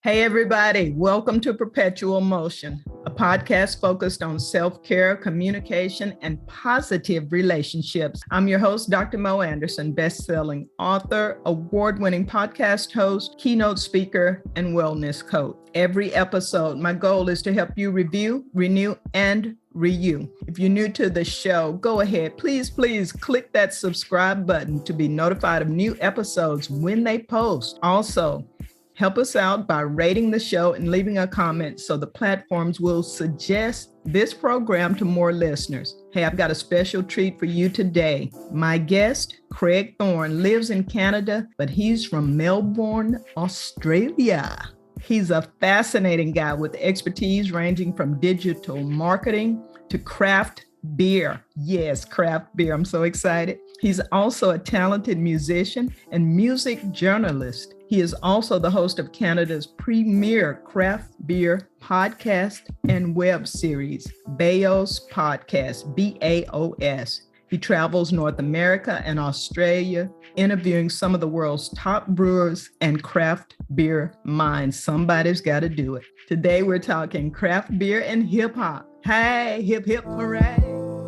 Hey, everybody. Welcome to Perpetual Motion, a podcast focused on self-care, communication, and positive relationships. I'm your host, Dr. Mo Anderson, best-selling author, award-winning podcast host, keynote speaker, and wellness coach. Every episode, my goal is to help you review, renew, and renew. If you're new to the show, go ahead. Please click that subscribe button to be notified of new episodes when they post. Also, help us out by rating the show and leaving a comment so the platforms will suggest this program to more listeners. Hey, I've got a special treat for you today. My guest, Craig Thorn, lives in Canada, but he's from Melbourne, Australia. He's a fascinating guy with expertise ranging from digital marketing to craft beer. Yes, craft beer. I'm so excited. He's also a talented musician and music journalist. He is also the host of Canada's premier craft beer podcast and web series, BAOS Podcast, BAOS. He travels North America and Australia, interviewing some of the world's top brewers and craft beer minds. Somebody's got to do it. Today, we're talking craft beer and hip hop. Hey, hip, hip, hooray.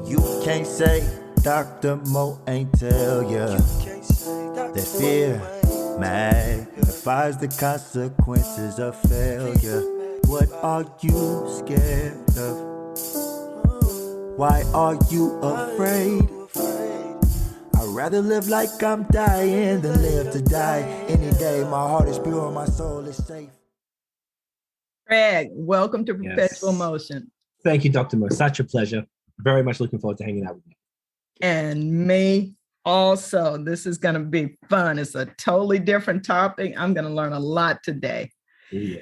You can't say Dr. Mo ain't tell ya that fear magnifies the consequences of failure. What are you scared of? Why are you afraid? I'd rather live like I'm dying than live to die. Any day, my heart is pure, my soul is safe. Craig, welcome to Perpetual Motion. Thank you, Dr. Mo. Such a pleasure. Very much looking forward to hanging out with you. And me also. This is going to be fun. It's a totally different topic. I'm going to learn a lot today. Yeah.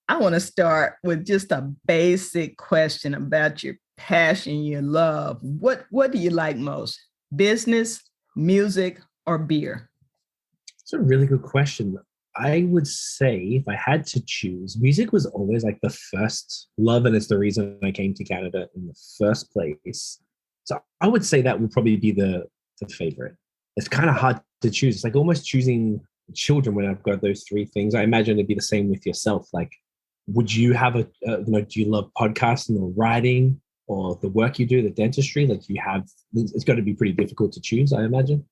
I want to start with just a basic question about your passion, your love. What do you like most? Business, music, or beer? It's a really good question. I would say if I had to choose, music was always like the first love, and it's the reason I came to Canada in the first place. So I would say that would probably be the favorite. It's kind of hard to choose. It's like almost choosing children when I've got those three things. I imagine it'd be the same with yourself. Like, would you have do you love podcasting or writing or the work you do, the dentistry? Like it's got to be pretty difficult to choose, I imagine.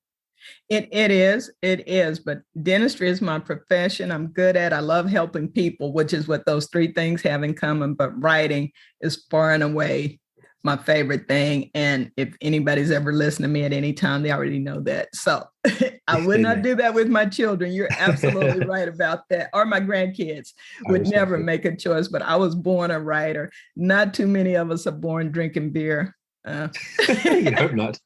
It is, but dentistry is my profession. I'm good at. I love helping people, which is what those three things have in common. But writing is far and away my favorite thing. And if anybody's ever listened to me at any time, they already know that. So I would not do that with my children. You're absolutely right about that. Or my grandkids would never make a choice, but I was born a writer. Not too many of us are born drinking beer. You hope not.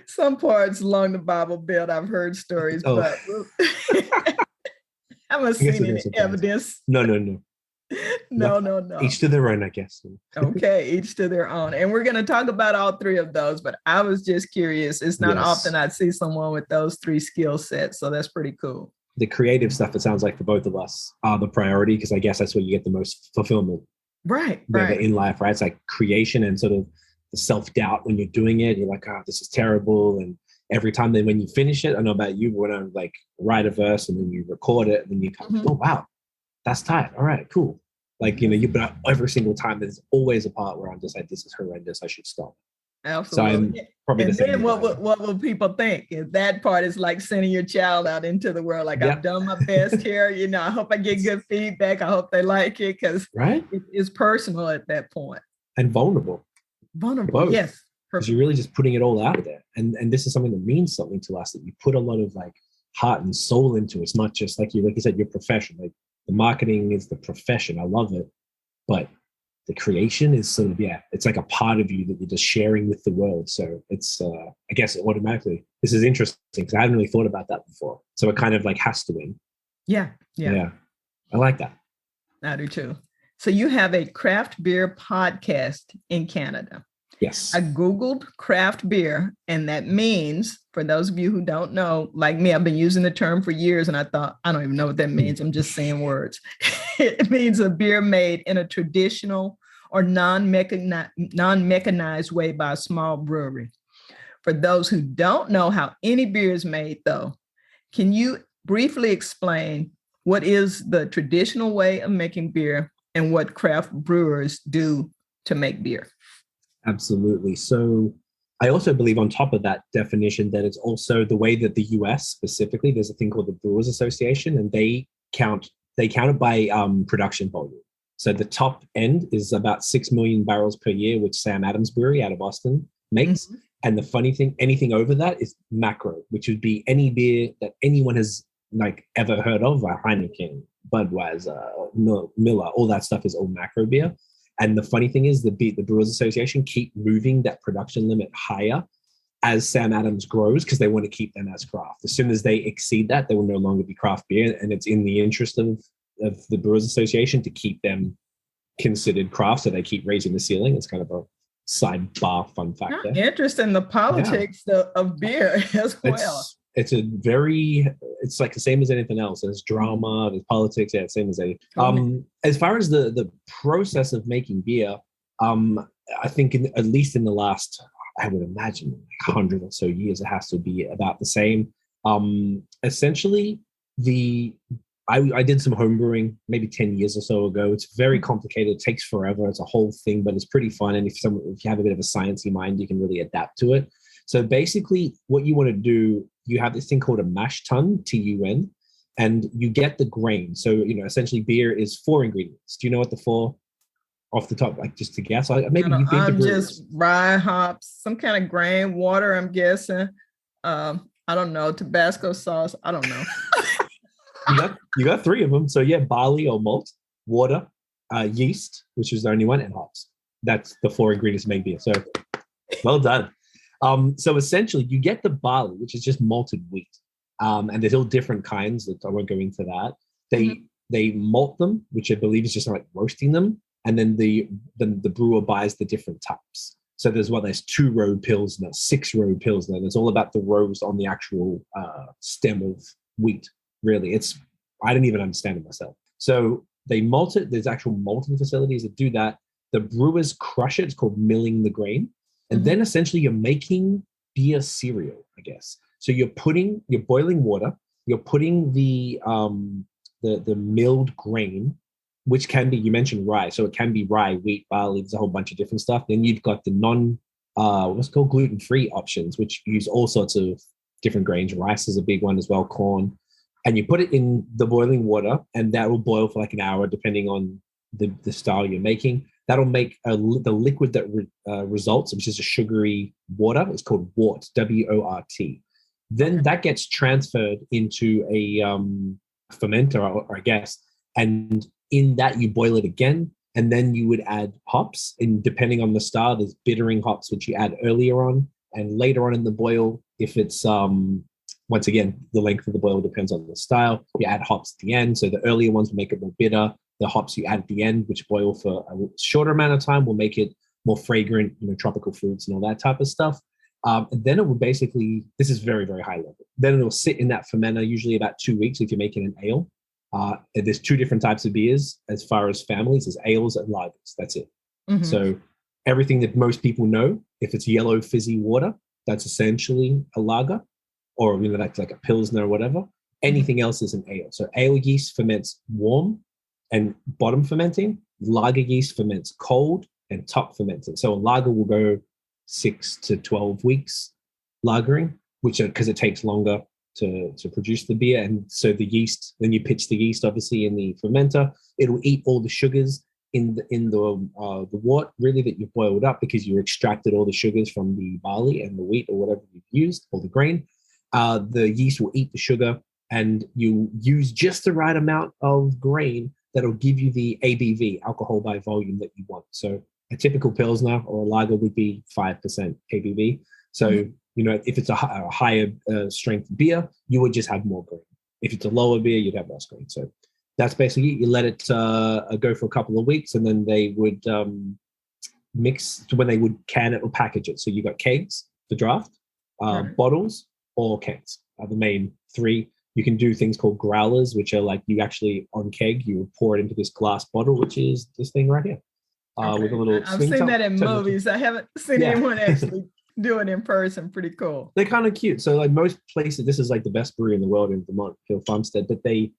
Some parts along the Bible Belt, I've heard stories, but I haven't seen any evidence. No. No. Each to their own, I guess. Okay, each to their own. And we're going to talk about all three of those, but I was just curious. It's not often I see someone with those three skill sets, so that's pretty cool. The creative stuff, it sounds like for both of us, are the priority, because I guess that's where you get the most fulfillment. Right. In life, right? It's like creation and sort of the self-doubt when you're doing it. You're like, this is terrible. And every time then when you finish it, I know about you, when I like write a verse and then you record it and then you come, oh, wow, that's tight. All right, cool. Like, but every single time there's always a part where I'm just like, this is horrendous. I should stop. Absolutely. So I'm probably and the same. Then what will people think? If that part is like sending your child out into the world, like I've done my best here. I hope I get good feedback. I hope they like it, because it's personal at that point. And vulnerable. Both. Yes. Because you're really just putting it all out there. And this is something that means something to us, that you put a lot of like heart and soul into. It's not just like you said, your profession. Like the marketing is the profession. I love it. But the creation is sort of, it's like a part of you that you're just sharing with the world. So it's, I guess automatically, this is interesting because I haven't really thought about that before. So it kind of like has to win. Yeah. I like that. I do too. So you have a craft beer podcast in Canada. Yes. I Googled craft beer, and that means, for those of you who don't know, like me, I've been using the term for years, and I thought, I don't even know what that means. I'm just saying words. It means a beer made in a traditional or non-mechanized way by a small brewery. For those who don't know how any beer is made, though, can you briefly explain What is the traditional way of making beer and what craft brewers do to make beer? Absolutely. So I also believe on top of that definition that it's also the way that the US specifically, there's a thing called the Brewers Association, and they count it by production volume. So the top end is about 6 million barrels per year, which Sam Adams Brewery out of Boston makes. Mm-hmm. And the funny thing, anything over that is macro, which would be any beer that anyone has like ever heard of, like Heineken, Budweiser, Miller, all that stuff is all macro beer. And the funny thing is the Brewers Association keep moving that production limit higher as Sam Adams grows because they want to keep them as craft. As soon as they exceed that, they will no longer be craft beer. And it's in the interest of the Brewers Association to keep them considered craft. So they keep raising the ceiling. It's kind of a sidebar fun fact there. Interesting, the politics of beer as well. It's like the same as anything else. There's drama, there's politics, same as anything. As far as the process of making beer, I think at least in the last, I would imagine 100 or so years, it has to be about the same. Essentially, I did some home brewing maybe 10 years or so ago. It's very complicated. It takes forever. It's a whole thing, but it's pretty fun. And if you have a bit of a sciencey mind, you can really adapt to it. So basically what you want to do, you have this thing called a mash tun, TUN, and you get the grain. So, essentially beer is 4 ingredients. Do you know what the 4 off the top, like just to guess? Maybe you've been to Brewers. Just rye, hops, some kind of grain, water, I'm guessing. I don't know, Tabasco sauce. I don't know. You got 3 of them. So yeah, barley or malt, water, yeast, which is the only one, and hops. That's the 4 ingredients to make beer. So well done. So essentially you get the barley, which is just malted wheat. And there's all different kinds that I won't go into that. They malt them, which I believe is just like roasting them. And then the brewer buys the different types. So there's 2-row Pilsner, 6-row Pilsner. It's all about the rows on the actual stem of wheat. Really, I didn't even understand it myself. So they malt it. There's actual malting facilities that do that. The brewers crush it. It's called milling the grain. And then essentially you're making beer cereal, I guess. So you're boiling water, you're putting the milled grain, which can be, you mentioned rye. So it can be rye, wheat, barley, there's a whole bunch of different stuff. Then you've got the what's called gluten-free options, which use all sorts of different grains. Rice is a big one as well, corn. And you put it in the boiling water, and that will boil for like an hour, depending on the style you're making. That'll make the liquid that results, which is a sugary water. It's called wort, W-O-R-T. Then that gets transferred into a fermenter, or I guess, and in that you boil it again, and then you would add hops. And depending on the style, there's bittering hops, which you add earlier on, and later on in the boil, if it's once again, the length of the boil depends on the style. You add hops at the end. So the earlier ones will make it more bitter. The hops you add at the end, which boil for a shorter amount of time, will make it more fragrant, tropical fruits and all that type of stuff. And then it will basically, this is very, very high level. Then it will sit in that fermenter, usually about 2 weeks if you're making an ale. And there's 2 different types of beers as far as families. There's ales and lagers. That's it. Mm-hmm. So everything that most people know, if it's yellow fizzy water, that's essentially a lager. Or that's like a Pilsner or whatever. Anything else is an ale. So ale yeast ferments warm and bottom fermenting. Lager yeast ferments cold and top fermenting. So a lager will go 6 to 12 weeks lagering, which because it takes longer to produce the beer. And so the yeast, then you pitch the yeast obviously in the fermenter. It'll eat all the sugars in the wort really that you've boiled up, because you extracted all the sugars from the barley and the wheat or whatever you've used, or the grain. The yeast will eat the sugar, and you use just the right amount of grain that'll give you the ABV, alcohol by volume, that you want. So a typical Pilsner or a lager would be 5% ABV. So, if it's a higher strength beer, you would just have more grain. If it's a lower beer, you'd have less grain. So that's basically it. You let it go for a couple of weeks, and then they would mix, when they would can it or package it. So you got kegs for draft, bottles, or kegs are the main 3. You can do things called growlers, which are like you actually on keg, you pour it into this glass bottle, which is this thing right here. With a little I've seen that in movies. I haven't seen anyone actually do it in person. Pretty cool. They're kind of cute. So like most places, this is like the best brewery in the world in Vermont, Farmstead, but they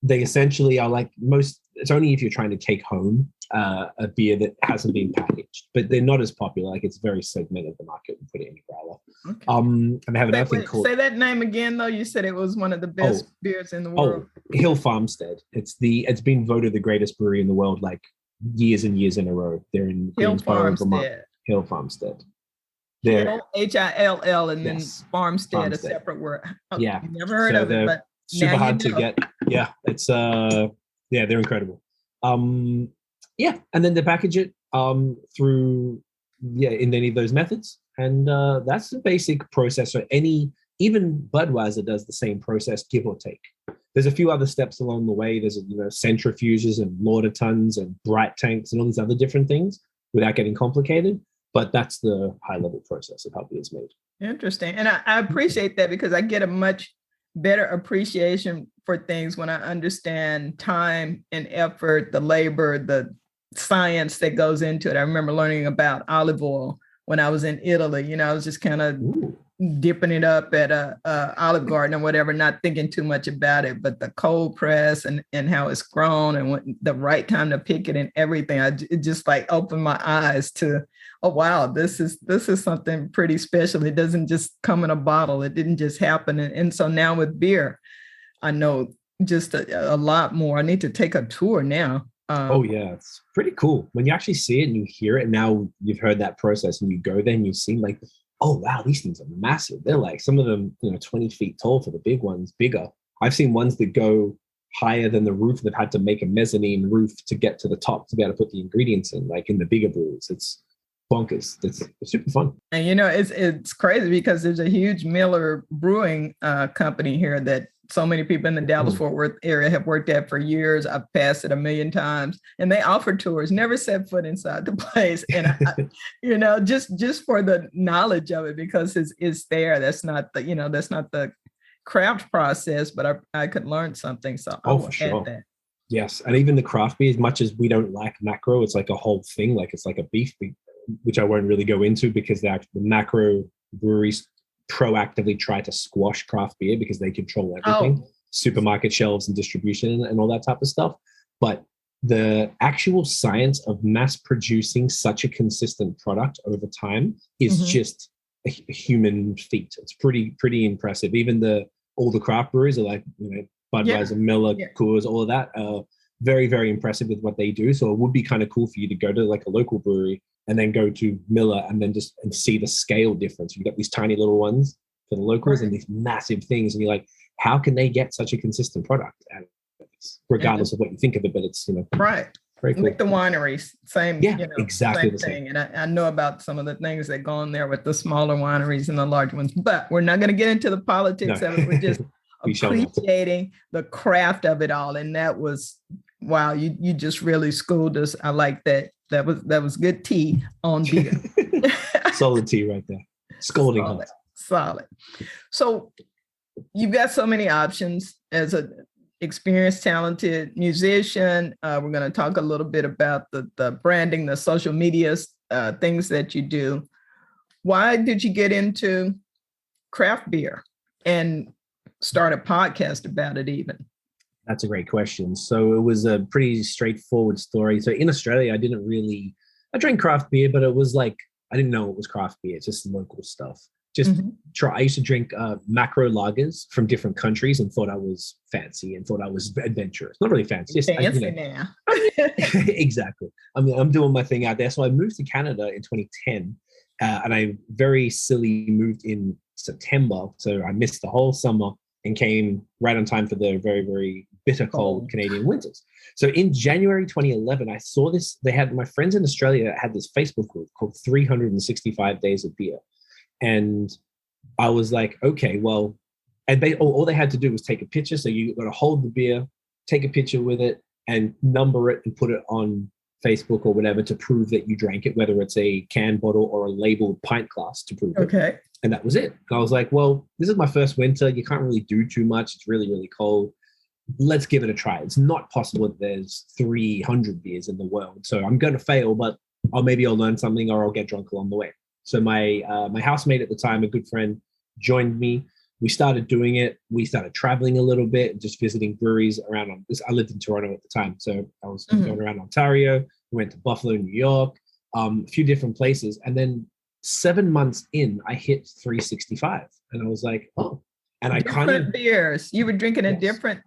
They essentially are like most. It's only if you're trying to take home a beer that hasn't been packaged, but they're not as popular. Like it's very segmented the market. We put it in a growler. Okay. And they have another thing called. Say that name again, though. You said it was one of the best beers in the world. Hill Farmstead. It's been voted the greatest brewery in the world like years and years in a row. They're in Greensboro, Vermont. Hill Farmstead. Hill, Hill, and then Yes. Farmstead, a separate word. Oh, Yeah. Never heard of it, but super hard to get. Yeah, it's they're incredible. And then they package it through in any of those methods, and that's the basic process. So even Budweiser does the same process, give or take. There's a few other steps along the way. There's centrifuges and lauter tons and bright tanks and all these other different things without getting complicated. But that's the high level process of how beer is made. Interesting, and I appreciate that because I get a much better appreciation for things when I understand time and effort, the labor, the science that goes into it. I remember learning about olive oil when I was in Italy. I was just kind of dipping it up at a Olive Garden or whatever, not thinking too much about it, but the cold press and how it's grown and when the right time to pick it and everything. It just like opened my eyes to, oh, wow, this is something pretty special. It doesn't just come in a bottle. It didn't just happen. And so now with beer, I know just a lot more. I need to take a tour now. It's pretty cool. When you actually see it and you hear it, and now you've heard that process and you go there and you see like, oh, wow, these things are massive. They're like some of them, 20 feet tall for the big ones, bigger. I've seen ones that go higher than the roof. They've had to make a mezzanine roof to get to the top to be able to put the ingredients in, like in the bigger breweries. It's bonkers. It's super fun. And it's crazy because there's a huge Miller Brewing company here that so many people in the Dallas-Fort Worth area have worked at for years. I've passed it a million times, and they offer tours. Never set foot inside the place, and I, just for the knowledge of it because it's there. That's not the craft process, but I could learn something. So for sure. That. Yes, and even the craft beer, as much as we don't like macro, it's like a whole thing. Like it's like a beef, which I won't really go into because the macro breweries proactively try to squash craft beer because they control everything, supermarket shelves and distribution and all that type of stuff. But the actual science of mass producing such a consistent product over time is just a human feat. It's pretty impressive. Even all the craft breweries are like, Budweiser, Miller, Coors, all of that are very, very impressive with what they do. So it would be kind of cool for you to go to like a local brewery and then go to Miller and then and see the scale difference. You've got these tiny little ones for the locals and these massive things. And you're like, how can they get such a consistent product? And regardless of what you think of it, but it's, right. Very cool. Like the wineries, same, exactly the same thing. And I know about some of the things that go on there with the smaller wineries and the large ones, but we're not going to get into the politics of it. We're just appreciating the craft of it all. And that was, wow, you just really schooled us. I like that. That was good tea on beer. Solid tea right there. Scolding hot. Solid. So you've got so many options as an experienced, talented musician. We're going to talk a little bit about the branding, the social media things that you do. Why did you get into craft beer and start a podcast about it even? That's a great question. So it was a pretty straightforward story. So in Australia, I drank craft beer, but it was like, I didn't know it was craft beer. It's just local stuff. I used to drink macro lagers from different countries and thought I was fancy and thought I was adventurous. Not really fancy. Now. Exactly. I'm doing my thing out there. So I moved to Canada in 2010 and I very silly moved in September. So I missed the whole summer and came right on time for the very, very bitter cold Canadian winters. So in January 2011, I saw this. My friends in Australia had this Facebook group called 365 Days of Beer. And I was like, okay, well, and all they had to do was take a picture. So you got to hold the beer, take a picture with it and number it and put it on Facebook or whatever to prove that you drank it, whether it's a can bottle or a labeled pint glass to prove it. And that was it. And I was like, well, this is my first winter. You can't really do too much. It's really, really cold. Let's give it a try. It's not possible that there's 300 beers in the world. So I'm going to fail, but maybe I'll learn something or I'll get drunk along the way. So my housemate at the time, a good friend, joined me. we started doing it. We started traveling a little bit, just visiting breweries around. I lived in Toronto at the time, so I was going around Ontario. We went to Buffalo, New York, a few different places. And then 7 months in, I hit 365. And I was like, oh. And I kind of... beers. You were drinking a different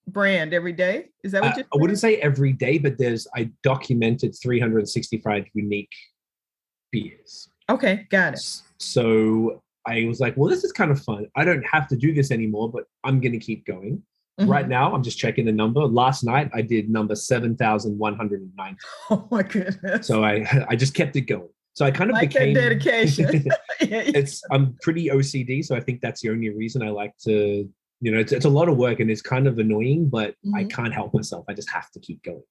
brand every day? Is that what you I wouldn't say every day, but I documented 365 unique beers. Okay, got it. So I was like, well, this is kind of fun. I don't have to do this anymore, but I'm going to keep going. Right now, I'm just checking the number. Last night, I did number 7,190. Oh my goodness. So I just kept it going. So I kind of became... that dedication. I'm pretty OCD, so I think that's the only reason I like to, it's a lot of work and it's kind of annoying, but I can't help myself. I just have to keep going.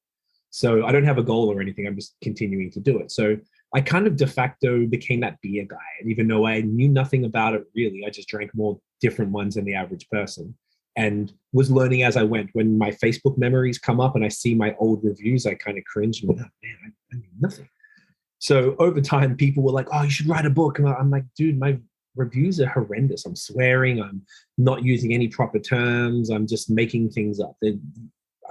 So I don't have a goal or anything. I'm just continuing to do it. So I kind of de facto became that beer guy. And even though I knew nothing about it really, I just drank more different ones than the average person and was learning as I went. When my Facebook memories come up and I see my old reviews, I kind of cringe and go, oh, man, I knew nothing. So over time, people were like, oh, you should write a book. And I'm like, dude, my reviews are horrendous. I'm swearing. I'm not using any proper terms. I'm just making things up.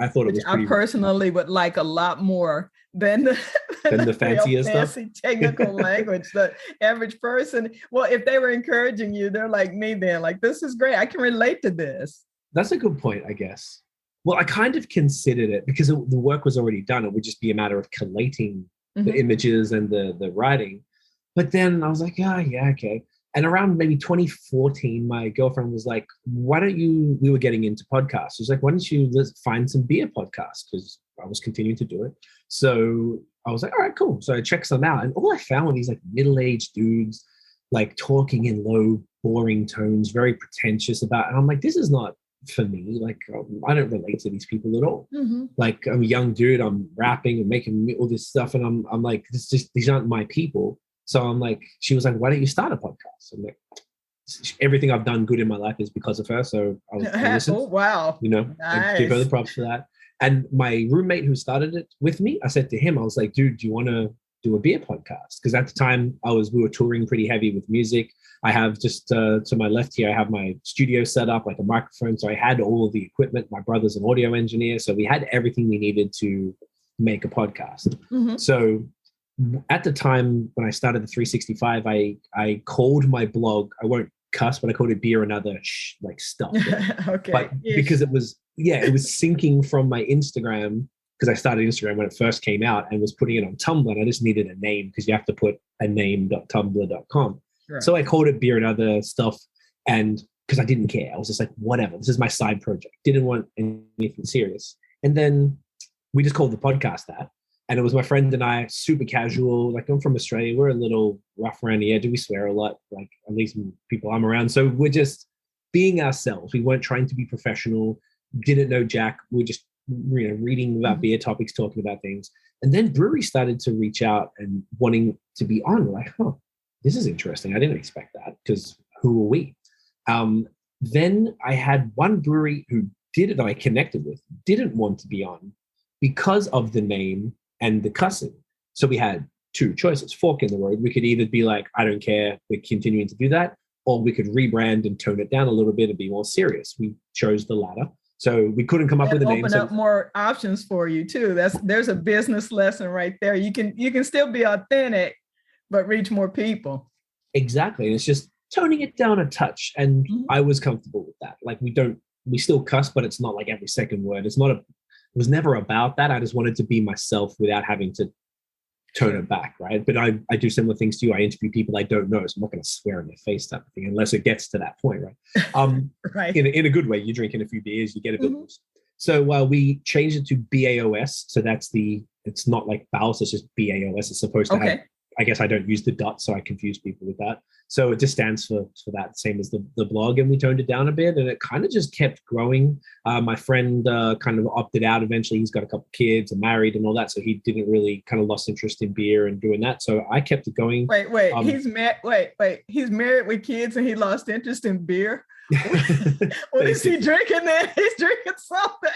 I thought it was pretty... I personally would like a lot more than the fancier stuff. Fancy technical language. The average person, well, if they were encouraging you, they're like me then. Like, this is great. I can relate to this. That's a good point, I guess. Well, I kind of considered it because the work was already done. It would just be a matter of collating the images and the writing. But then I was like, yeah, okay. And around maybe 2014, my girlfriend was like, we were getting into podcasts. She was like, why don't you find some beer podcasts? Because I was continuing to do it. So I was like, all right, cool. So I checked some out. And all I found were these like middle-aged dudes, like talking in low, boring tones, very pretentious about it. And I'm like, this is not for me. Like, I don't relate to these people at all. Like, I'm a young dude, I'm rapping and making all this stuff. And I'm like, these aren't my people. So I'm like, she was like, why don't you start a podcast? I'm like, everything I've done good in my life is because of her. So I listened. Oh, wow. Nice. I give her the props for that. And my roommate who started it with me, I said to him, I was like, dude, do you want to do a beer podcast? Because at the time we were touring pretty heavy with music. I have just to my left here, I have my studio set up, like a microphone. So I had all of the equipment. My brother's an audio engineer. So we had everything we needed to make a podcast. So at the time when I started the 365, I called my blog, I won't cuss, but I called it Beer and Other stuff. Okay. But because it was syncing from my Instagram, because I started Instagram when it first came out and was putting it on Tumblr, and I just needed a name because you have to put a name.tumblr.com. Right. So I called it Beer and Other Stuff, and because I didn't care. I was just like, whatever, this is my side project. Didn't want anything serious. And then we just called the podcast that. And it was my friend and I, super casual. Like, I'm from Australia. We're a little rough around the edge. We swear a lot, like at least people I'm around. So we're just being ourselves. We weren't trying to be professional. Didn't know Jack. We were just reading about beer topics, talking about things. And then breweries started to reach out and wanting to be on. We're like, this is interesting. I didn't expect that, because who are we? Then I had one brewery that I connected with, didn't want to be on because of the name and the cussing. So we had two choices, fork in the road. We could either be like, I don't care, we're continuing to do that, or we could rebrand and tone it down a little bit and be more serious. We chose the latter. So we couldn't come up with a name. Open up more options for you too. There's a business lesson right there. You can still be authentic, but reach more people. Exactly. And it's just toning it down a touch. And I was comfortable with that. Like, we still cuss, but it's not like every second word. It was never about that. I just wanted to be myself without having to tone it back, right? But I do similar things to you. I interview people I don't know, so I'm not going to swear in their face type of thing, unless it gets to that point, right? Right. In a good way. You're drinking a few beers, you get a bit loose. So we changed it to BAOS. So it's not like BAOS, it's just BAOS. It's supposed to have, I guess I don't use the dot, so I confuse people with that. So it just stands for that, same as the blog. And we toned it down a bit, and it kind of just kept growing. My friend kind of opted out eventually. He's got a couple of kids and married and all that. So he didn't really, kind of lost interest in beer and doing that. So I kept it going. Wait, he's he's married with kids and he lost interest in beer? What is he drinking then? He's drinking something.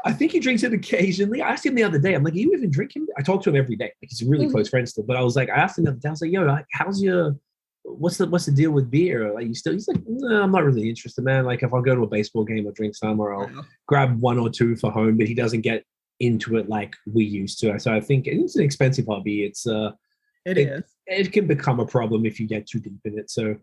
I think he drinks it occasionally. I asked him the other day, I'm like, are you even drinking? I talk to him every day. Like, he's a really close friend still. But I was like, I asked him the other day, I was like, yo, how's your what's the deal with beer? Like, he's like, no, I'm not really interested, man. Like, if I go to a baseball game or drink some, or I'll grab one or two for home, but he doesn't get into it like we used to. So I think it's an expensive hobby. It can become a problem if you get too deep in it. So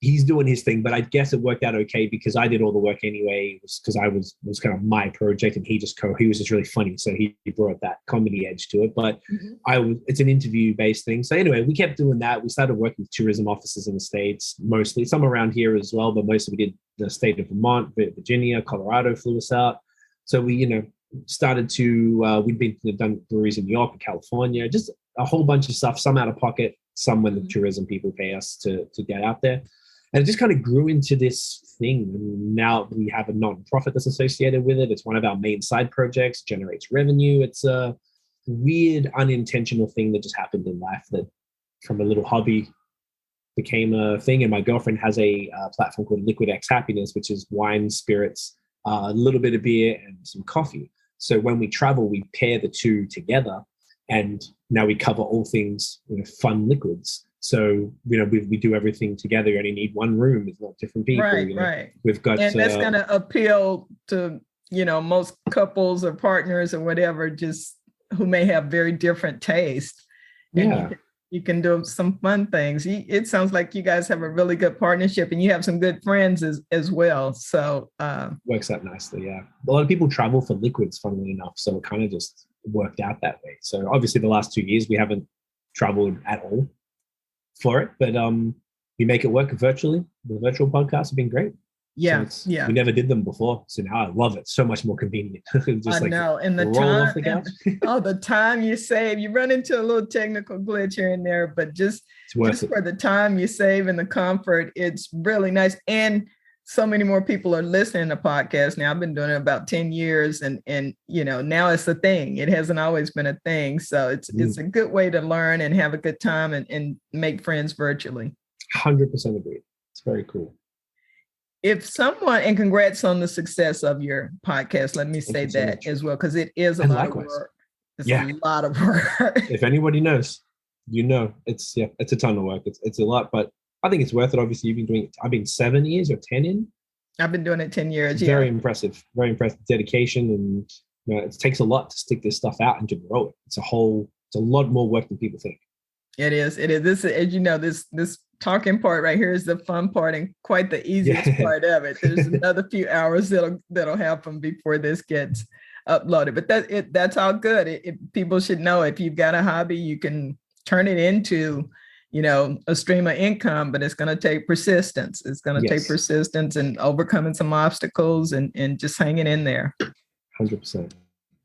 he's doing his thing, but I guess it worked out okay because I did all the work anyway, because I was kind of my project, and he was just really funny. So he brought that comedy edge to it, but it's an interview based thing. So anyway, we kept doing that. We started working with tourism offices in the States, mostly some around here as well, but mostly we did the state of Vermont, Virginia, Colorado flew us out. So we, started to, we'd done breweries in New York and California, just a whole bunch of stuff, some out of pocket, some when the tourism people pay us to get out there. And it just kind of grew into this thing. And now we have a nonprofit that's associated with it. It's one of our main side projects, generates revenue. It's a weird, unintentional thing that just happened in life that from a little hobby became a thing. And my girlfriend has a platform called Liquid X Happiness, which is wine, spirits, a little bit of beer and some coffee. So when we travel, we pair the two together. And now we cover all things, fun liquids. So, we do everything together. You only need one room. It's not different people. Right. We've got, and that's going to appeal to, most couples or partners or whatever, just who may have very different tastes. Yeah. You can do some fun things. It sounds like you guys have a really good partnership, and you have some good friends as well. So works out nicely. Yeah. A lot of people travel for liquids, funnily enough. So it kind of just worked out that way. So obviously the last 2 years, we haven't traveled at all for it, but we make it work virtually. The virtual podcasts have been great. Yeah, so we never did them before, so now I love it. So much more convenient. Just I know, and the time, the time you save. You run into a little technical glitch here and there, but just for the time you save and the comfort, it's really nice. And so many more people are listening to podcasts now. I've been doing it about 10 years, and now it's a thing. It hasn't always been a thing, so it's a good way to learn and have a good time and make friends virtually. 100% agree. It's very cool. If someone, and congrats on the success of your podcast, let me say that as well, because it is a lot of work. It's a lot of work. If anybody knows, it's a ton of work. It's a lot, but I think it's worth it. Obviously, you've been doing it. I've been 7 years or 10 in. I've been doing it 10 years. Very impressive. Very impressive dedication, and it takes a lot to stick this stuff out and to grow it. It's a lot more work than people think. It is. This, as you know, this talking part right here is the fun part and quite the easiest part of it. There's another few hours that'll happen before this gets uploaded, but that's all good. People should know if you've got a hobby, you can turn it into, a stream of income, but it's going to take persistence. It's going to take persistence and overcoming some obstacles and just hanging in there. 100%.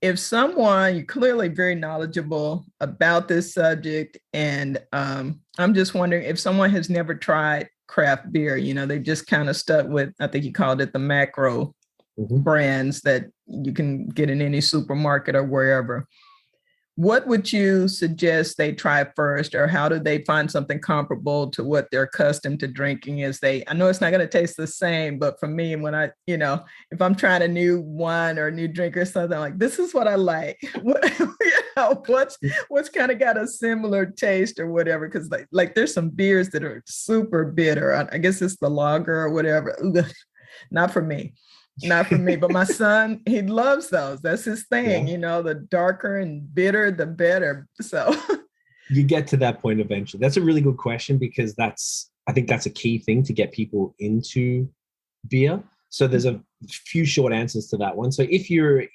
If someone, you're clearly very knowledgeable about this subject, and I'm just wondering if someone has never tried craft beer, they've just kind of stuck with, I think you called it the macro brands that you can get in any supermarket or wherever. What would you suggest they try first, or how do they find something comparable to what they're accustomed to drinking? I know it's not going to taste the same, but for me, when I, if I'm trying a new wine or a new drink or something, like, this is what I like. What's kind of got a similar taste or whatever? Because like there's some beers that are super bitter. I guess it's the lager or whatever. Not for me. But my son, he loves those. That's his thing. The darker and bitter, the better. So you get to that point eventually. That's a really good question, because I think that's a key thing to get people into beer. So there's a few short answers to that one. So if you're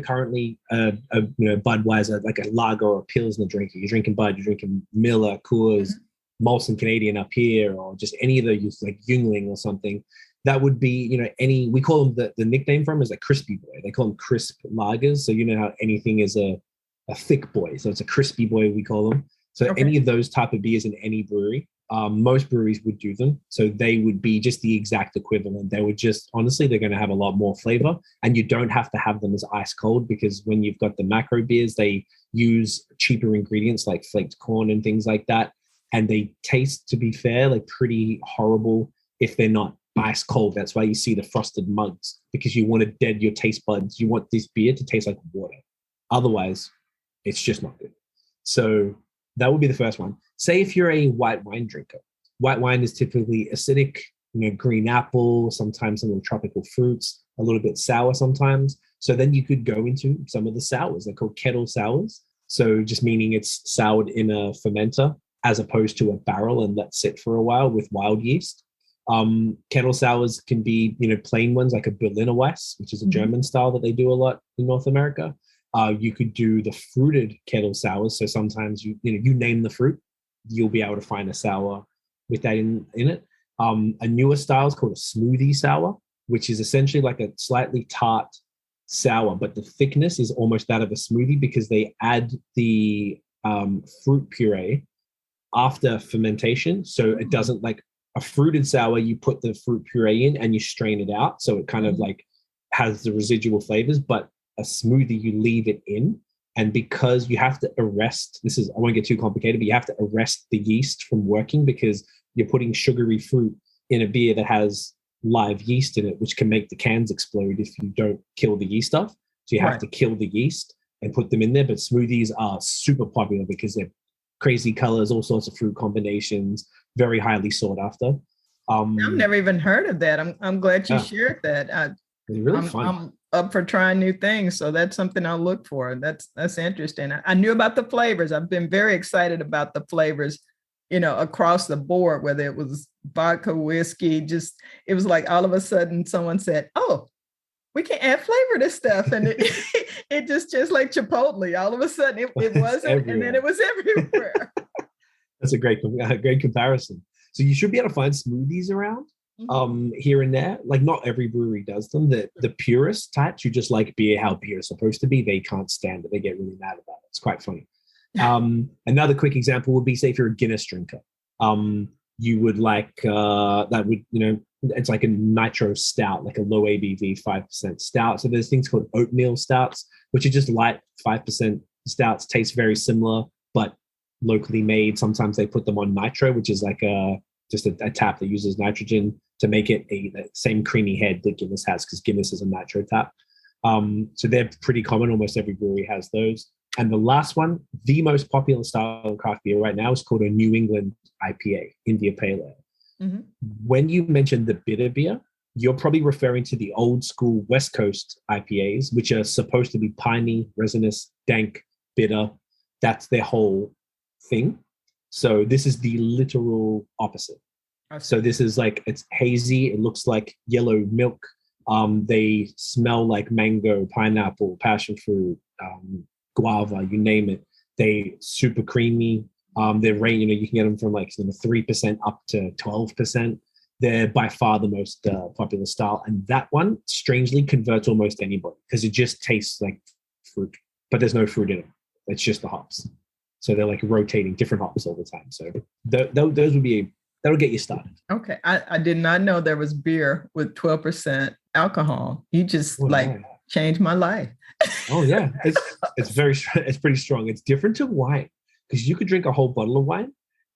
currently a Budweiser, like a lager or a Pilsner drinker, you're drinking Bud, you're drinking Miller, Coors, Molson Canadian up here, or just any of those, like Yuengling or something. That would be, we call them, the nickname for them is a crispy boy. They call them crisp lagers. So how anything is a thick boy. So it's a crispy boy, we call them. So any of those type of beers in any brewery, most breweries would do them. So they would be just the exact equivalent. They would just, honestly, they're going to have a lot more flavor, and you don't have to have them as ice cold, because when you've got the macro beers, they use cheaper ingredients like flaked corn and things like that. And they taste, to be fair, like pretty horrible if they're not ice cold. That's why you see the frosted mugs, because you want to dead your taste buds. You want this beer to taste like water. Otherwise, it's just not good. So that would be the first one. Say if you're a white wine drinker, White wine is typically acidic, green apple, sometimes some of the tropical fruits, a little bit sour sometimes. So then you could go into some of the sours. They're called Kettle Sours. So just meaning it's soured in a fermenter as opposed to a barrel and let sit for a while with wild yeast. Kettle Sours can be, plain ones like a Berliner Weiss, which is a German style that they do a lot in North America. You could do the fruited Kettle Sours. So sometimes you name the fruit, you'll be able to find a sour with that in it. A newer style is called a Smoothie Sour, which is essentially like a slightly tart sour, but the thickness is almost that of a smoothie because they add the fruit puree after fermentation. So it doesn't, like a fruited sour, you put the fruit puree in and you strain it out. So it kind of like has the residual flavors, but a smoothie, you leave it in. And because you have to arrest, I won't get too complicated, but you have to arrest the yeast from working because you're putting sugary fruit in a beer that has live yeast in it, which can make the cans explode if you don't kill the yeast off. So you have to kill the yeast and put them in there. But smoothies are super popular because they're crazy colors, all sorts of fruit combinations, very highly sought after. I've never even heard of that. I'm glad you shared that. It's really fun. I'm up for trying new things, so that's something I'll look for. That's interesting. I knew about the flavors. I've been very excited about the flavors, across the board, whether it was vodka, whiskey, it was like all of a sudden someone said, "Oh, we can add flavor to stuff," and it just like Chipotle. All of a sudden it wasn't, and then it was everywhere. That's a great comparison. So you should be able to find smoothies around. Here and there. Like not every brewery does them. The purist types who just like beer how beer is supposed to be, they can't stand it. They get really mad about it. It's quite funny. Another quick example would be, say if you're a Guinness drinker, you would like that would, it's like a nitro stout, like a low ABV 5% stout. So there's things called oatmeal stouts, which are just light 5% stouts, taste very similar, but locally made. Sometimes they put them on nitro, which is like just a tap that uses nitrogen to make it the same creamy head that Guinness has, because Guinness is a nitro tap. So they're pretty common. Almost every brewery has those. And the last one, the most popular style of craft beer right now, is called a New England IPA, India Pale Ale. When you mentioned the bitter beer, you're probably referring to the old school West Coast IPAs, which are supposed to be piney, resinous, dank, bitter. That's their whole thing. So this is the literal opposite. So this is like, it's hazy. It looks like yellow milk. They smell like mango, pineapple, passion fruit, guava, you name it. They super creamy. They're you can get them from like 3% up to 12%. They're by far the most popular style. And that one strangely converts almost anybody because it just tastes like fruit, but there's no fruit in it. It's just the hops. So they're like rotating different hops all the time. So those would be, that'll get you started. Okay. I did not know there was beer with 12% alcohol. You just changed my life. Oh yeah. It's pretty strong. It's different to wine because you could drink a whole bottle of wine,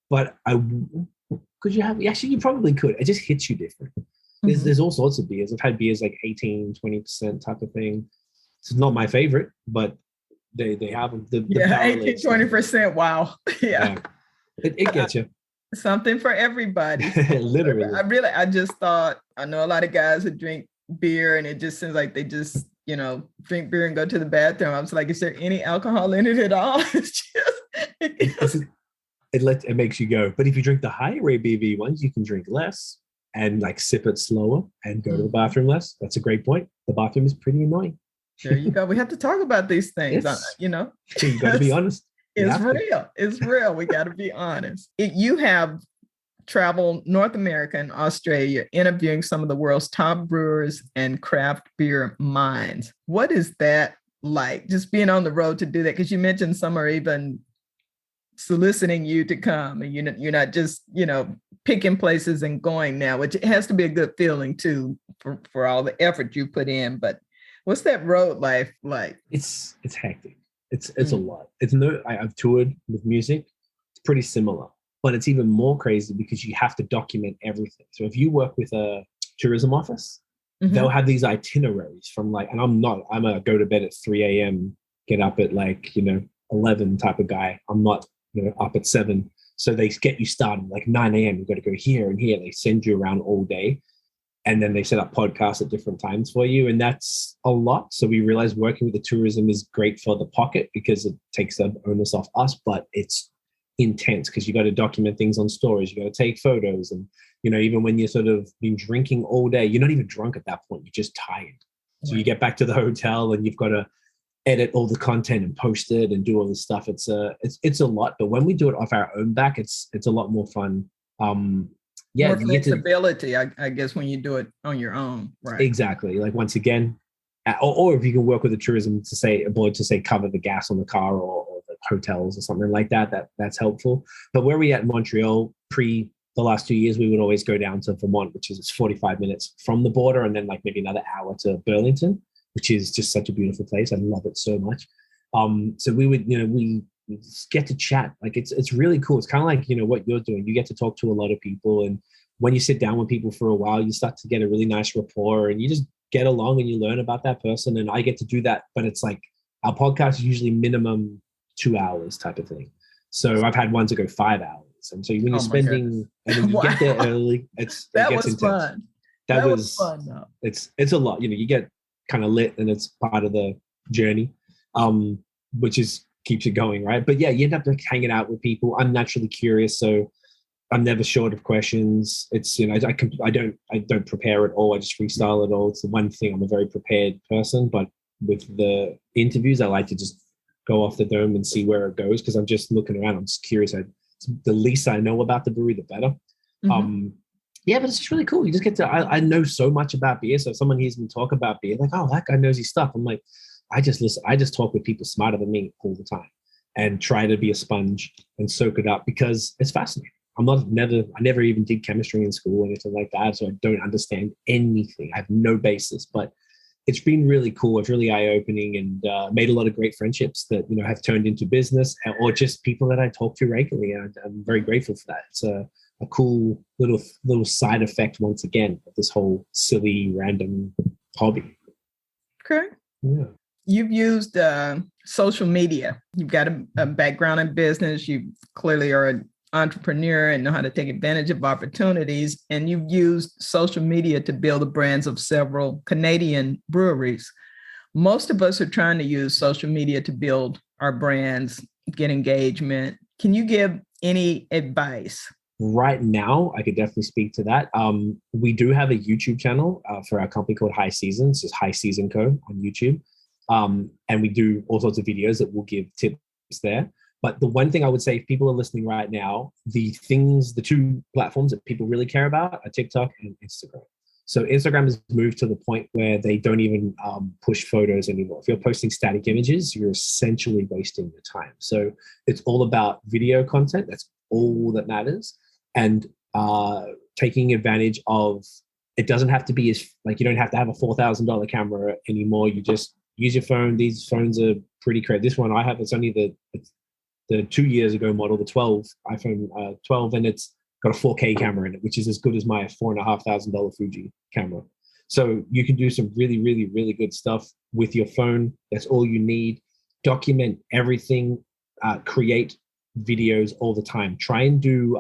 but could you have, actually you probably could. It just hits you different. There's all sorts of beers. I've had beers like 18, 20% type of thing. It's not my favorite, but they have the 18, 20%. Wow. Yeah. It gets you. Something for everybody. Literally. I just thought, I know a lot of guys who drink beer and it just seems like they just, drink beer and go to the bathroom. I was like, is there any alcohol in it at all? It makes you go. But if you drink the higher ABV ones, you can drink less and like sip it slower and go to the bathroom less. That's a great point. The bathroom is pretty annoying. There you go. We have to talk about these things, You got to be honest. It's real. It's real. We got to be honest. You have traveled North America and Australia, interviewing some of the world's top brewers and craft beer minds. What is that like? Just being on the road to do that? Because you mentioned some are even soliciting you to come, and you're not just picking places and going now, which it has to be a good feeling too for all the effort you put in. But what's that road life like? It's hectic. It's a lot. I've toured with music. It's pretty similar, but it's even more crazy because you have to document everything. So if you work with a tourism office, they'll have these itineraries from and I'm a go to bed at 3 a.m., get up at 11 type of guy. I'm not, up at 7. So they get you started like 9 a.m. You've got to go here and here. They send you around all day. And then they set up podcasts at different times for you. And that's a lot. So we realized working with the tourism is great for the pocket because it takes the onus off us, but it's intense because you got to document things on stories. You got to take photos. And, even when you're sort of been drinking all day, you're not even drunk at that point. You're just tired. So you get back to the hotel and you've got to edit all the content and post it and do all this stuff. It's a lot. But when we do it off our own back, it's a lot more fun. More flexibility, I guess, when you do it on your own, right? Exactly. Like once again, or if you can work with the tourism board to say cover the gas on the car or the hotels or something like that, that's helpful. But where we at in Montreal pre the last 2 years, we would always go down to Vermont, which is 45 minutes from the border, and then like maybe another hour to Burlington, which is just such a beautiful place. I love it so much. So we would, we get to chat. Like it's really cool. It's kind of like, what you're doing. You get to talk to a lot of people. And when you sit down with people for a while, you start to get a really nice rapport and you just get along and you learn about that person. And I get to do that. But it's like our podcast is usually minimum 2 hours type of thing. So I've had ones that go 5 hours. And so when you're spending, and then you get there early, it gets intense. Fun. That was fun though. It's a lot. You get kind of lit and it's part of the journey, which is keeps it going, right? But yeah, you end up like hanging out with people. I'm naturally curious, so I'm never short of questions. It's I don't prepare at all. I just freestyle it all. It's the one thing. I'm a very prepared person, but with the interviews, I like to just go off the dome and see where it goes because I'm just looking around. I'm just curious. The least I know about the brewery, the better. Mm-hmm. Yeah, but it's just really cool. You just get to. I know so much about beer. So if someone hears me talk about beer, like, oh, that guy knows his stuff. I'm like, I just listen. I just talk with people smarter than me all the time, and try to be a sponge and soak it up because it's fascinating. I never even did chemistry in school or anything like that, so I don't understand anything. I have no basis, but it's been really cool. It's really eye-opening and made a lot of great friendships that have turned into business or just people that I talk to regularly. And I'm very grateful for that. It's a cool little side effect once again of this whole silly random hobby. Okay. Yeah. You've used social media. You've got a background in business. You clearly are an entrepreneur and know how to take advantage of opportunities. And you've used social media to build the brands of several Canadian breweries. Most of us are trying to use social media to build our brands, get engagement. Can you give any advice? Right now, I could definitely speak to that. We do have a YouTube channel for our company called High Seasons, just High Season Co. on YouTube. And we do all sorts of videos that will give tips there. But the one thing I would say, if people are listening right now, the two platforms that people really care about are TikTok and Instagram. So Instagram has moved to the point where they don't even push photos anymore. If you're posting static images, you're essentially wasting your time. So it's all about video content. That's all that matters. And taking advantage of, it doesn't have to be as, like, you don't have to have a $4,000 camera anymore. You just use your phone. These phones are pretty crazy. This one I have, it's only the 2 years ago model, the iPhone 12, and it's got a 4K camera in it, which is as good as my $4,500 Fuji camera. So you can do some really, really, really good stuff with your phone. That's all you need. Document everything, create videos all the time. Try and do,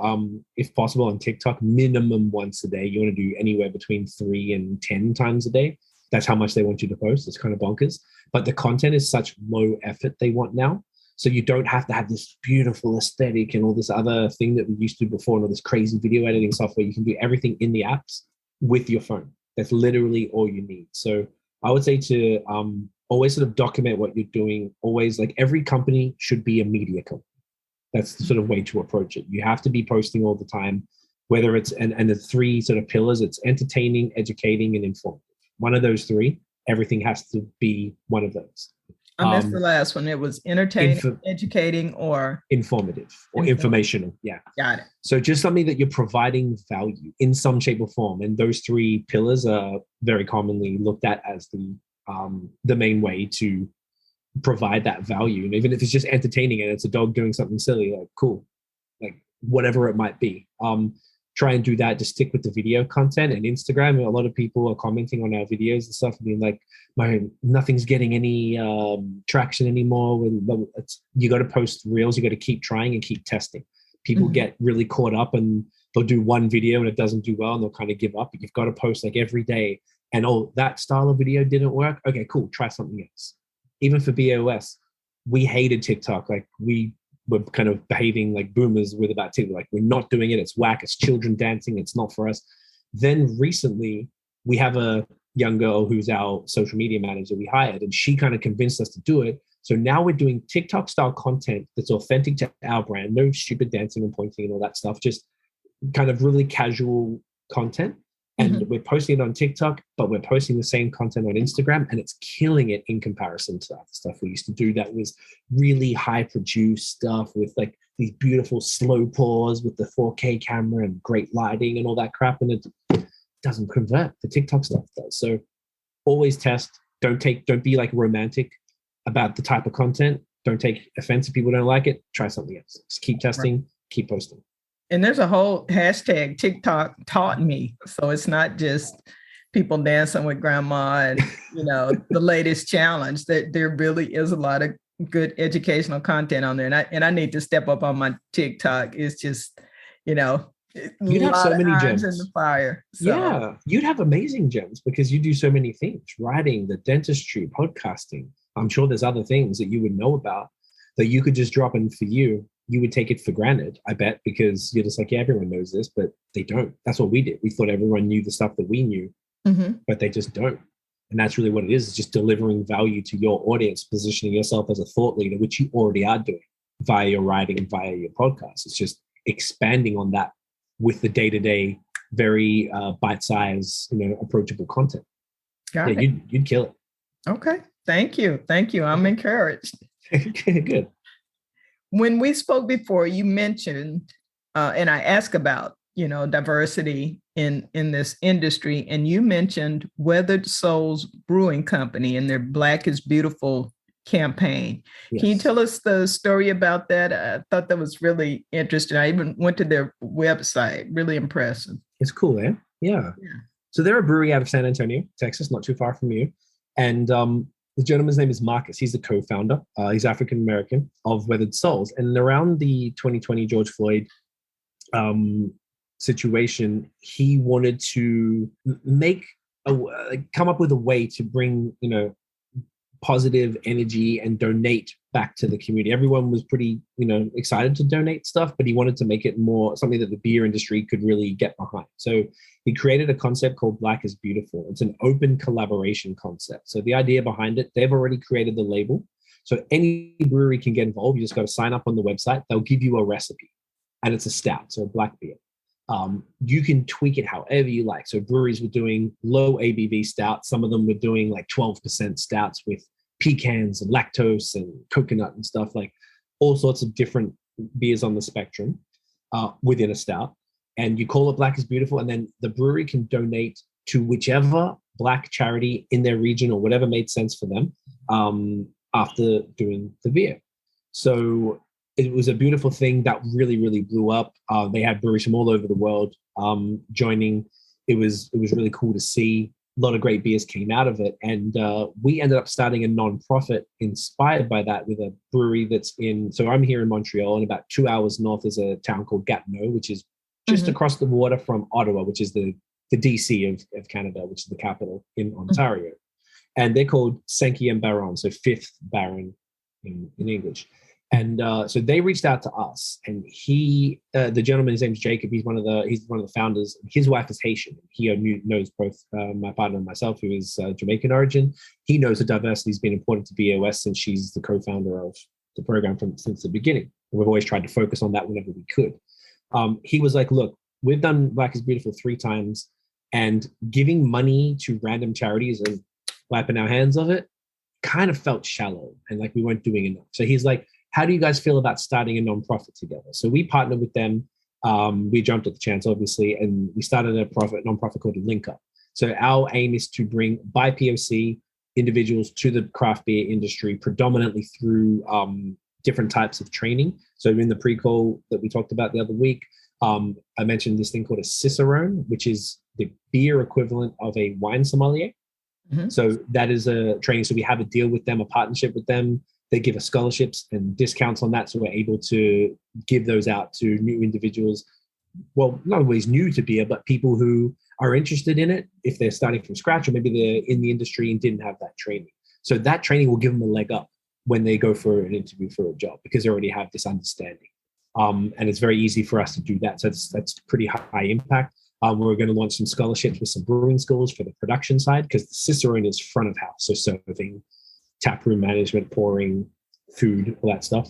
if possible on TikTok, minimum once a day. You want to do anywhere between 3 and 10 times a day. That's how much they want you to post. It's kind of bonkers. But the content is such low effort they want now. So you don't have to have this beautiful aesthetic and all this other thing that we used to before, and all this crazy video editing software. You can do everything in the apps with your phone. That's literally all you need. So I would say to always sort of document what you're doing. Always, like, every company should be a media company. That's the sort of way to approach it. You have to be posting all the time, whether it's, and the three sort of pillars, it's entertaining, educating, and informative. One of those three, everything has to be one of those. I missed the last one. It was entertaining, educating, or informative or informational. Yeah. Got it. So just something that you're providing value in some shape or form. And those three pillars are very commonly looked at as the main way to provide that value. And even if it's just entertaining and it's a dog doing something silly, like, cool, like whatever it might be. Try and do that. Just stick with the video content. And Instagram, a lot of people are commenting on our videos and stuff, and being like, nothing's getting any traction anymore. You got to post reels. You got to keep trying and keep testing. People get really caught up and they'll do one video and it doesn't do well and they'll kind of give up. But you've got to post like every day. And that style of video didn't work. Okay, cool. Try something else. Even for BAOS, we hated TikTok. Like we were kind of behaving like boomers with about TikTok. Like we're not doing it. It's whack. It's children dancing. It's not for us. Then recently we have a young girl who's our social media manager we hired, and she kind of convinced us to do it. So now we're doing TikTok style content that's authentic to our brand. No stupid dancing and pointing and all that stuff. Just kind of really casual content. And we're posting it on TikTok, but we're posting the same content on Instagram, and it's killing it in comparison to the stuff we used to do that was really high produced stuff with like these beautiful slow pause with the 4K camera and great lighting and all that crap. And it doesn't convert. The TikTok stuff does. So always test. Don't be like romantic about the type of content. Don't take offense if people don't like it. Try something else. Just keep testing, keep posting. And there's a whole hashtag TikTok taught me. So it's not just people dancing with grandma and, the latest challenge. There really is a lot of good educational content on there. And I need to step up on my TikTok. It's just, you'd have so many gems in the fire. So. Yeah, you'd have amazing gems because you do so many things, writing, the dentistry, podcasting. I'm sure there's other things that you would know about that you could just drop in for you. You would take it for granted, I bet, because you're just like, yeah, everyone knows this, but they don't. That's what we did. We thought everyone knew the stuff that we knew, but they just don't. And that's really what it is. It's just delivering value to your audience, positioning yourself as a thought leader, which you already are doing via your writing and via your podcast. It's just expanding on that with the day-to-day, very bite-sized, approachable content. Got it. You'd kill it. Okay. Thank you. I'm encouraged. Good. When we spoke before, you mentioned, and I asked about, diversity in this industry, and you mentioned Weathered Souls Brewing Company and their Black is Beautiful campaign. Yes. Can you tell us the story about that? I thought that was really interesting. I even went to their website. Really impressive. It's cool, eh? Yeah. So they're a brewery out of San Antonio, Texas, not too far from you. And the gentleman's name is Marcus. He's the co-founder. He's African-American of Weathered Souls. And around the 2020 George Floyd situation, he wanted to come up with a way to bring, positive energy and donate back to the community. Everyone was pretty, excited to donate stuff, but he wanted to make it more something that the beer industry could really get behind. So he created a concept called Black is Beautiful. It's an open collaboration concept. So the idea behind it, they've already created the label. So any brewery can get involved. You just got to sign up on the website. They'll give you a recipe, and it's a stout, so a black beer. You can tweak it however you like. So breweries were doing low ABV stouts. Some of them were doing like 12% stouts with pecans and lactose and coconut and stuff, like all sorts of different beers on the spectrum within a stout. And you call it Black is Beautiful. And then the brewery can donate to whichever Black charity in their region or whatever made sense for them after doing the beer. So it was a beautiful thing that really, really blew up. They had breweries from all over the world joining. It was really cool to see. A lot of great beers came out of it. And we ended up starting a nonprofit inspired by that with a brewery so I'm here in Montreal, and about 2 hours north is a town called Gatineau, which is just across the water from Ottawa, which is the DC of Canada, which is the capital in Ontario. And they're called Cinquième Baron, so fifth Baron in English. And so they reached out to us, and the gentleman, his name's Jacob. He's one of the founders. His wife is Haitian. He knows both my partner and myself, who is Jamaican origin. He knows that diversity has been important to BAOS since she's the co-founder of the program since the beginning. And we've always tried to focus on that whenever we could. He was like, look, we've done Black is Beautiful 3 times, and giving money to random charities and wiping our hands of it kind of felt shallow and like we weren't doing enough. So he's like, how do you guys feel about starting a nonprofit together? So we partnered with them. We jumped at the chance, obviously, and we started a nonprofit called Link Up. So our aim is to bring BIPOC individuals to the craft beer industry, predominantly through different types of training. So in the pre-call that we talked about the other week, I mentioned this thing called a cicerone, which is the beer equivalent of a wine sommelier. So that is a training. So we have a deal with them, a partnership with them. they give us scholarships and discounts on that. So we're able to give those out to new individuals. Well, not always new to beer, but people who are interested in it if they're starting from scratch, or maybe they're in the industry and didn't have that training. So that training will give them a leg up when they go for an interview for a job, because they already have this understanding. And it's very easy for us to do that. So that's pretty high impact. We're going to launch some scholarships with some brewing schools for the production side, because the Cicerone is front of house. So serving, taproom management, pouring, food, all that stuff.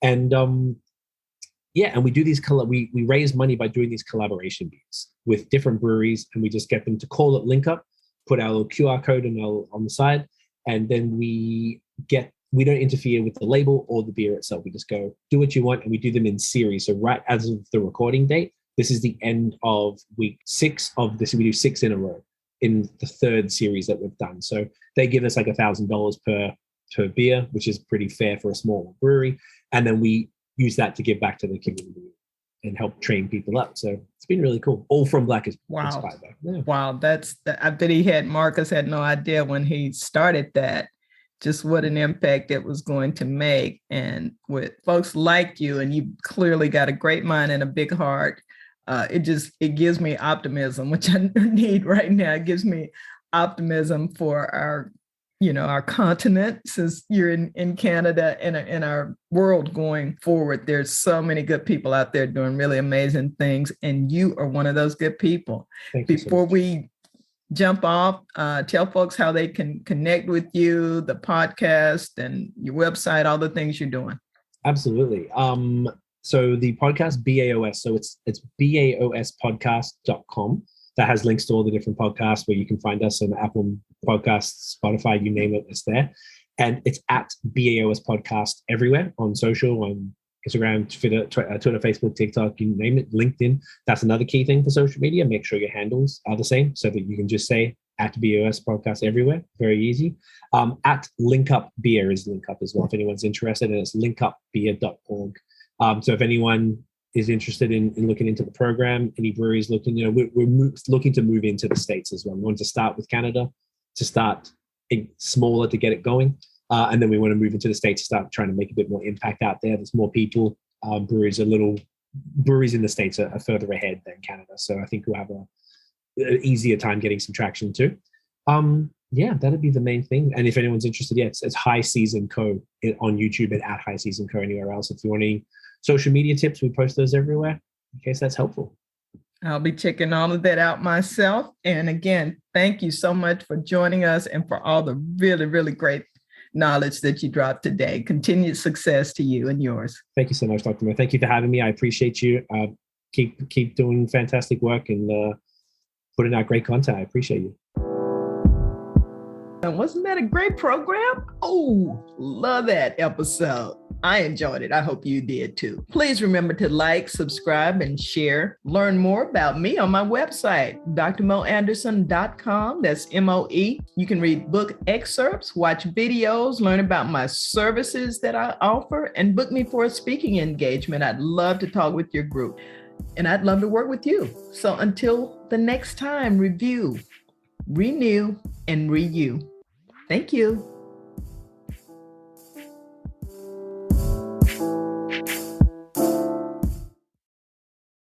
And and we do these, we raise money by doing these collaboration beers with different breweries, and we just get them to call it Link Up, put our little QR code on the side, and then we don't interfere with the label or the beer itself. We just go, do what you want, and we do them in series. So right as of the recording date, this is the end of week 6 of this. We do 6 in a row in the 3rd series that we've done. So they give us like $1,000 per beer, which is pretty fair for a small brewery. And then we use that to give back to the community and help train people up. So it's been really cool. All from Black is Inspired. Yeah. Wow. I bet Marcus had no idea when he started that, just what an impact it was going to make. And with folks like you, and you clearly got a great mind and a big heart, it gives me optimism, which I need right now. It gives me optimism for our continent, since you're in Canada, and in our world going forward. There's so many good people out there doing really amazing things, and you are one of those good people. Before we jump off, tell folks how they can connect with you, the podcast and your website, all the things you're doing. Absolutely. So the podcast, BAOS, so it's baospodcast.com. That has links to all the different podcasts where you can find us on Apple Podcasts, Spotify, you name it, it's there. And it's at BAOS Podcast everywhere, on social, on Instagram, Twitter, Facebook, TikTok, you name it, LinkedIn. That's another key thing for social media. Make sure your handles are the same so that you can just say at BAOS Podcast everywhere. Very easy. At Link Up Beer is Link Up as well, if anyone's interested, and it's linkupbeer.org. So if anyone is interested in looking into the program, any breweries looking, we're looking to move into the States as well. We want to start with Canada, to start smaller to get it going. And then we want to move into the States to start trying to make a bit more impact out there. There's more people. Breweries in the States are further ahead than Canada. So I think we'll have an easier time getting some traction too. That'd be the main thing. And if anyone's interested, it's High Season Co. on YouTube, and at High Season Co. anywhere else. If you want any social media tips, we post those everywhere in case that's helpful. I'll be checking all of that out myself. And again, thank you so much for joining us and for all the really, really great knowledge that you dropped today. Continued success to you and yours. Thank you so much, Dr. Mo. Thank you for having me. I appreciate you. Keep doing fantastic work and putting out great content. I appreciate you. And wasn't that a great program? Oh, love that episode. I enjoyed it. I hope you did too. Please remember to like, subscribe, and share. Learn more about me on my website, drmoanderson.com. That's MOE. You can read book excerpts, watch videos, learn about my services that I offer, and book me for a speaking engagement. I'd love to talk with your group, and I'd love to work with you. So until the next time, review, renew, and renew. Thank you.